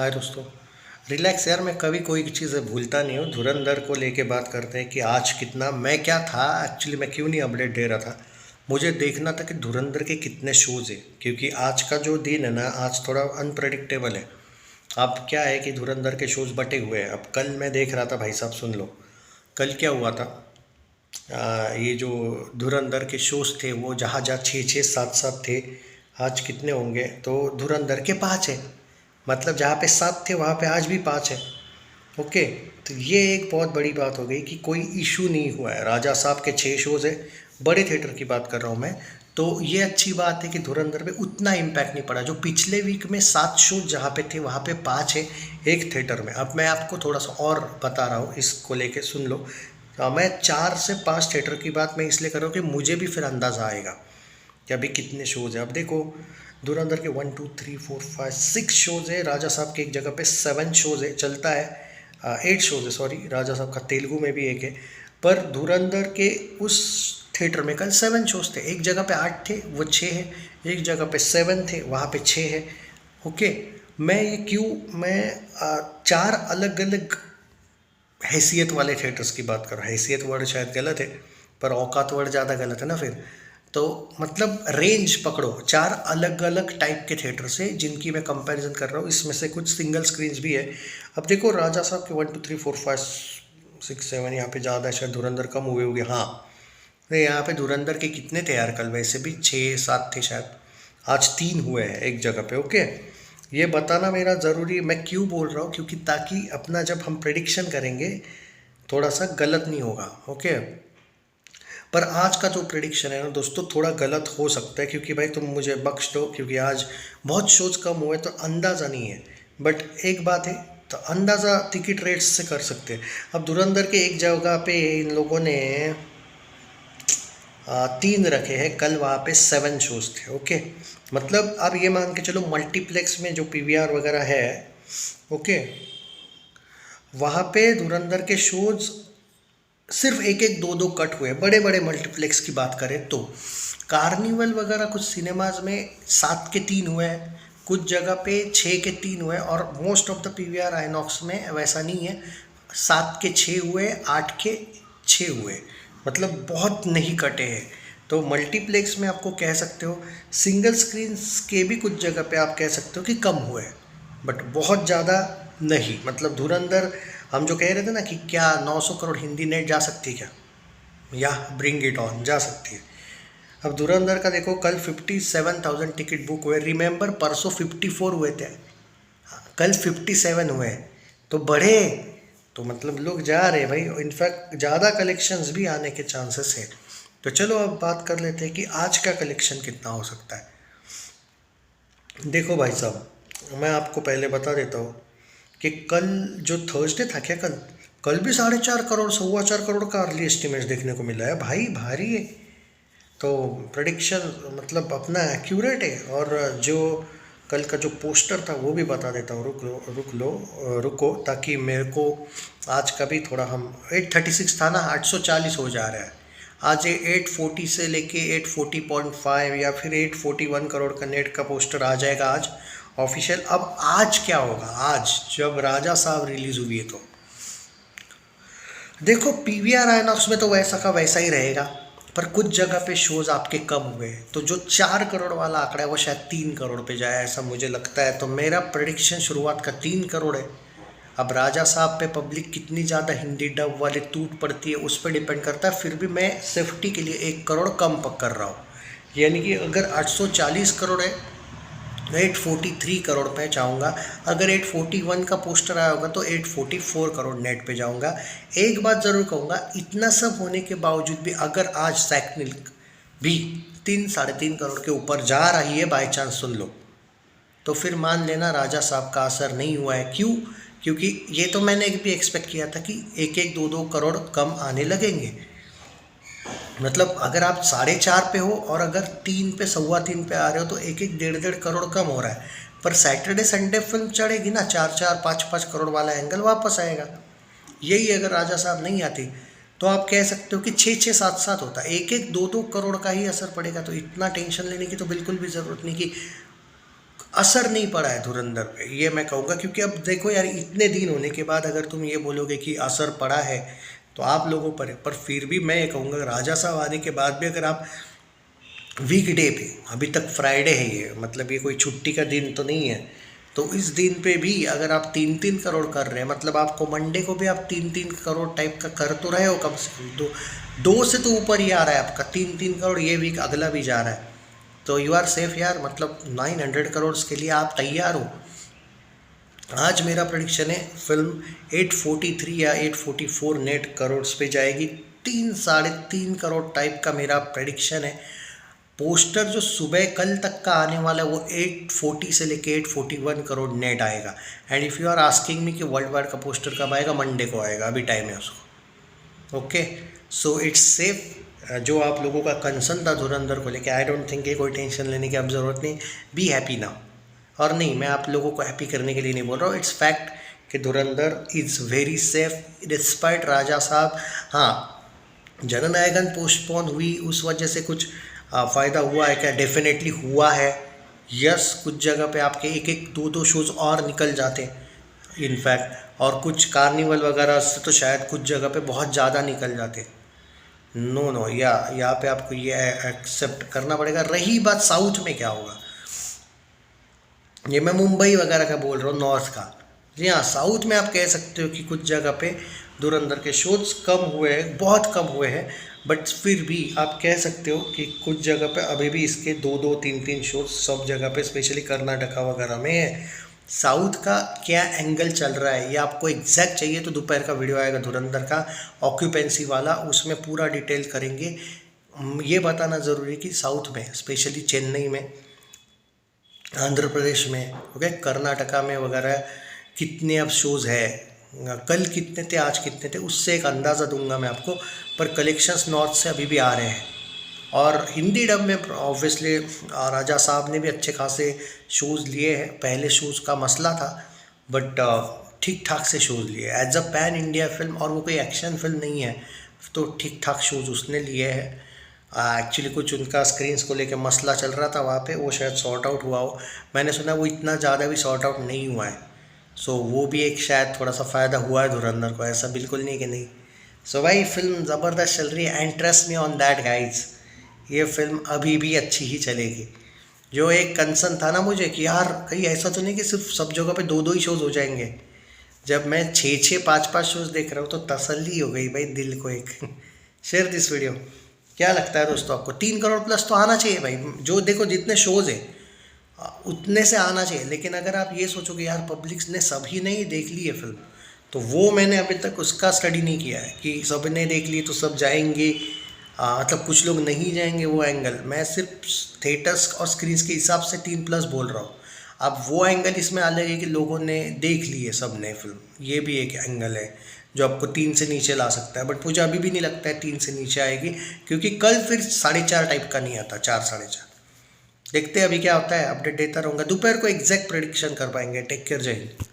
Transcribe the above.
हाय दोस्तों। रिलैक्स यार, मैं कभी कोई चीज़ें भूलता नहीं हूँ। धुरंधर को लेके बात करते हैं कि आज कितना मैं क्या था एक्चुअली, मैं क्यों नहीं अपडेट दे रहा था। मुझे देखना था कि धुरंधर के कितने शोज़ है, क्योंकि आज का जो दिन है ना, आज थोड़ा अनप्रडिक्टेबल है। अब क्या है कि धुरंधर के शोज़ बटे हुए हैं। अब कल मैं देख रहा था, भाई साहब सुन लो, कल क्या हुआ था। ये जो धुरंधर के शोज़ थे वो जहाँ जहाँ छः छः सात सात थे, आज कितने होंगे तो धुरंधर के पाँच है। मतलब जहाँ पे सात थे वहाँ पे आज भी पाँच है। ओके, तो ये एक बहुत बड़ी बात हो गई कि कोई इशू नहीं हुआ है। राजा साहब के छः शोज़ है, बड़े थिएटर की बात कर रहा हूँ मैं। तो ये अच्छी बात है कि धुरंधर पे उतना इम्पैक्ट नहीं पड़ा। जो पिछले वीक में सात शोज जहाँ पे थे वहाँ पे पाँच है एक थिएटर में। अब मैं आपको थोड़ा सा और बता रहा हूँ, इसको लेके सुन लो। तो मैं 4 से 5 थिएटर की बात मैं इसलिए कर रहा हूँ कि मुझे भी फिर अंदाज़ा आएगा कि अभी कितने शोज़ हैं। अब देखो, धुरंधर के 1 2 3 4 5 6 शोज़ है। राजा साहब के एक जगह पे 7 शोज़ है, चलता है। 8 शोज़ है, सॉरी, राजा साहब का तेलुगु में भी एक है। पर धुरंधर के उस थिएटर में कल 7 शोज़ थे। एक जगह पे 8 थे, वो 6 है। एक जगह पे 7 थे, वहाँ पे 6 है। ओके, मैं ये क्यों, मैं 4 अलग अलग हैसियत वाले थिएटर्स की बात कर रहा हूँ। हैसियत वर्ड शायद गलत है, पर औकात वर्ड ज़्यादा गलत है ना फिर। तो मतलब रेंज पकड़ो, 4 अलग अलग टाइप के थिएटर से जिनकी मैं कंपैरिजन कर रहा हूँ। इसमें से कुछ सिंगल स्क्रीन्स भी है। अब देखो, राजा साहब के 1 2 3 4 5 6 7 यहाँ पे ज़्यादा है, शायद धुरंधर कम हुए होंगे। हाँ, नहीं, यहाँ पे धुरंधर के कितने थे यार, कल वैसे भी 6 7 थे शायद, आज 3 हुए हैं एक जगह पे। ओके, ये बताना मेरा ज़रूरी है। मैं क्यों बोल रहा हूँ, क्योंकि ताकि अपना जब हम प्रिडिक्शन करेंगे थोड़ा सा गलत नहीं होगा। ओके, पर आज का जो प्रिडिक्शन है ना दोस्तों, थोड़ा गलत हो सकता है, क्योंकि भाई तुम मुझे बख्श दो, क्योंकि आज बहुत शोज कम हुए तो अंदाज़ा नहीं है। बट एक बात है, तो अंदाज़ा टिकट रेट्स से कर सकते हैं। अब धुरंधर के एक जगह पे इन लोगों ने 3 रखे हैं, कल वहाँ पे 7 शोज थे। ओके, मतलब अब ये मान के चलो मल्टीप्लेक्स में जो पीवीआर वगैरह है, ओके, वहाँ पे धुरंधर के शोज सिर्फ एक एक दो दो कट हुए। बड़े बड़े मल्टीप्लेक्स की बात करें तो कार्निवल वगैरह कुछ सिनेमाज में 7 के 3 हुए हैं, कुछ जगह पे 6 के 3 हुए, और most of the PVR INOX में वैसा नहीं है। 7 के 6 हुए, 8 के 6 हुए, मतलब बहुत नहीं कटे हैं। तो मल्टीप्लेक्स में आपको कह सकते हो, सिंगल स्क्रीन्स के भी कुछ जगह पे आप कह सकते हो कि कम हुए, बट बहुत ज़्यादा नहीं। मतलब धुरंधर, हम जो कह रहे थे ना कि क्या 900 करोड़ हिंदी नेट जा सकती है क्या, या ब्रिंग इट ऑन जा सकती है। अब धुरंधर का देखो, कल 57,000 टिकट बुक हुए। रिमेंबर परसों 54 हुए थे, कल 57 हुए, तो बढ़े। तो मतलब लोग जा रहे हैं भाई, इनफैक्ट ज़्यादा कलेक्शंस भी आने के चांसेस है। तो चलो अब बात कर लेते हैं कि आज का कलेक्शन कितना हो सकता है। देखो भाई साहब, मैं आपको पहले बता देता हूँ कि कल जो थर्सडे था, क्या कल कल भी 4.5 करोड़ 4.25 करोड़ का अर्ली एस्टिमेट्स देखने को मिला है भाई, भारी है। तो प्रडिक्शन मतलब अपना एक्यूरेट है। और जो कल का जो पोस्टर था वो भी बता देता हूँ, रुको, ताकि मेरे को आज का भी थोड़ा, हम 836 था ना, 840 हो जा रहा है। आज ये 840 से लेके 840.5 या फिर 841 करोड़ का नेट का पोस्टर आ जाएगा आज ऑफिशियल। अब आज क्या होगा, आज जब राजा साहब रिलीज हुई है, तो देखो पीवीआर आइनॉक्स में तो वैसा का वैसा ही रहेगा, पर कुछ जगह पे शोज आपके कम हुए, तो जो 4 करोड़ वाला आंकड़ा है वो शायद 3 करोड़ पे जाए, ऐसा मुझे लगता है। तो मेरा प्रेडिक्शन शुरुआत का 3 करोड़ है। अब राजा साहब पे पब्लिक कितनी ज़्यादा हिंदी डब वाले टूट पड़ती है उस पर डिपेंड करता है। फिर भी मैं सेफ्टी के लिए 1 करोड़ कम कर रहा हूँ, यानी कि अगर 840 करोड़ है, 843 करोड़ पे जाऊंगा। अगर 841 का पोस्टर आया होगा तो 844 करोड़ नेट पे जाऊंगा। एक बात ज़रूर कहूँगा, इतना सब होने के बावजूद भी अगर आज सैकनिल भी 3 साढ़े 3 करोड़ के ऊपर जा रही है, बाई चांस सुन लो, तो फिर मान लेना राजा साहब का असर नहीं हुआ है। क्यों? क्योंकि ये तो मैंने भी एक्सपेक्ट किया था कि 1 1 2 2 करोड़ कम आने लगेंगे। मतलब अगर आप 4.5 पे हो और अगर 3 पे 3.25 पे आ रहे हो तो 1 1 1.5 1.5 करोड़ कम हो रहा है। पर सैटरडे संडे फिल्म चढ़ेगी ना, 4 4 5 5 करोड़ वाला एंगल वापस आएगा। यही अगर राजा साहब नहीं आती तो आप कह सकते हो कि 6 6 7 7 होता, 1 1 2 2 करोड़ का ही असर पड़ेगा। तो इतना टेंशन लेने की तो बिल्कुल भी ज़रूरत नहीं कि असर नहीं पड़ा है धुरंधर पे, ये मैं कहूँगा। क्योंकि अब देखो यार, इतने दिन होने के बाद अगर तुम ये बोलोगे कि असर पड़ा है तो आप लोगों पर है, पर फिर भी मैं ये कहूँगा राजा साहब आने के बाद भी अगर आप वीकडे पे, अभी तक फ्राइडे है ये, मतलब ये कोई छुट्टी का दिन तो नहीं है, तो इस दिन पे भी अगर आप 3-3 करोड़ कर रहे हैं, मतलब आपको मंडे को भी आप 3-3 करोड़ टाइप का कर तो रहे हो कम से कम। दो से तो ऊपर ही आ रहा है आपका 3-3 करोड़, ये वीक अगला भी जा रहा है, तो यू आर सेफ यार। मतलब 900 करोड़ के लिए आप तैयार हो। आज मेरा प्रेडिक्शन है फिल्म 843 या 844 नेट करोड़ पे जाएगी। 3-3.5 करोड़ टाइप का मेरा प्रेडिक्शन है। पोस्टर जो सुबह कल तक का आने वाला है वो 840 से लेके 841 करोड़ नेट आएगा। And if you are asking me कि वर्ल्ड वाइड का पोस्टर कब आएगा, मंडे को आएगा, अभी टाइम है उसको। Okay, so it's safe. जो आप लोगों का कंसर्न था धुरंधर को लेके, आई डोंट थिंक कोई टेंशन लेने की अब ज़रूरत नहीं। Be happy now. और नहीं, मैं आप लोगों को हैप्पी करने के लिए नहीं बोल रहा हूँ, इट्स फैक्ट कि धुरंधर इज़ वेरी सेफ डिस्पाइट राजा साहब। हाँ, जननायकन पोस्टपोन हुई, उस वजह से कुछ फ़ायदा हुआ है क्या? डेफिनेटली हुआ है। यस, कुछ जगह पे आपके 1-2 शोज़ और निकल जाते हैं इनफैक्ट, और कुछ कार्निवल वगैरह से तो शायद कुछ जगह पे बहुत ज़्यादा निकल जाते। नो, यहाँ पे आपको ये एक्सेप्ट करना पड़ेगा। रही बात साउथ में क्या होगा, ये मैं मुंबई वगैरह का बोल रहा हूँ, नॉर्थ का। जी हाँ, साउथ में आप कह सकते हो कि कुछ जगह पे धुरंधर के शोज़ कम हुए हैं, बहुत कम हुए हैं, बट फिर भी आप कह सकते हो कि कुछ जगह पे अभी भी इसके 2-2, 3-3 शोज़ सब जगह पे, स्पेशली कर्नाटका वगैरह में है। साउथ का क्या एंगल चल रहा है ये आपको एग्जैक्ट चाहिए तो दोपहर का वीडियो आएगा धुरंधर का ऑक्यूपेंसी वाला, उसमें पूरा डिटेल करेंगे। ये बताना ज़रूरी है कि साउथ में, स्पेशली चेन्नई में, आंध्र प्रदेश में, ओके, कर्नाटका में वगैरह कितने अब शोज़ है, कल कितने थे, आज कितने थे, उससे एक अंदाज़ा दूंगा मैं आपको। पर कलेक्शंस नॉर्थ से अभी भी आ रहे हैं। और हिंदी डब में ऑब्वियसली राजा साहब ने भी अच्छे खासे शोज़ लिए हैं। पहले शोज़ का मसला था, बट ठीक ठाक से शोज़ लिए as a pan India film, और वो कोई एक्शन फिल्म नहीं है, तो ठीक ठाक शोज़ उसने लिए हैं। एक्चुअली कुछ उनका स्क्रीन्स को लेकर मसला चल रहा था वहाँ पे, वो शायद सॉर्ट आउट हुआ हो। मैंने सुना वो इतना ज़्यादा भी सॉर्ट आउट नहीं हुआ है, सो वो भी एक शायद थोड़ा सा फ़ायदा हुआ है धुरंधर को, ऐसा बिल्कुल नहीं कि नहीं। सो भाई फिल्म ज़बरदस्त चल रही है, and trust me on that guys, ये फिल्म अभी भी अच्छी ही चलेगी। जो एक कंसर्न था ना मुझे कि यार कहीं ऐसा तो नहीं कि सिर्फ सब जगह पे 2-2 ही शोज़ हो जाएंगे, जब मैं 6-6, 5-5 शोज़ देख रहा हूँ तो तसल्ली हो गई भाई दिल को एक। Share this video. क्या लगता है दोस्तों आपको? 3 करोड़ प्लस तो आना चाहिए भाई, जो देखो जितने शोज़ हैं उतने से आना चाहिए। लेकिन अगर आप ये सोचोगे यार पब्लिक ने सभी ने ही देख ली है फिल्म, तो वो मैंने अभी तक उसका स्टडी नहीं किया है कि सब ने देख ली तो सब जाएंगे, मतलब कुछ लोग नहीं जाएंगे, वो एंगल। मैं सिर्फ थिएटर्स और स्क्रीन्स के हिसाब से 3+ बोल रहा हूँ। अब वो एंगल इसमें अलग है कि लोगों ने देख ली है सब ने फिल्म, ये भी एक एंगल है जो आपको 3 से नीचे ला सकता है। बट मुझे अभी भी नहीं लगता है 3 से नीचे आएगी, क्योंकि कल फिर 4.5 टाइप का नहीं आता, 4-4.5। देखते हैं अभी क्या होता है, अपडेट देता रहूँगा। दोपहर को एग्जैक्ट प्रेडिक्शन कर पाएंगे। टेक केयर, जय हिंद।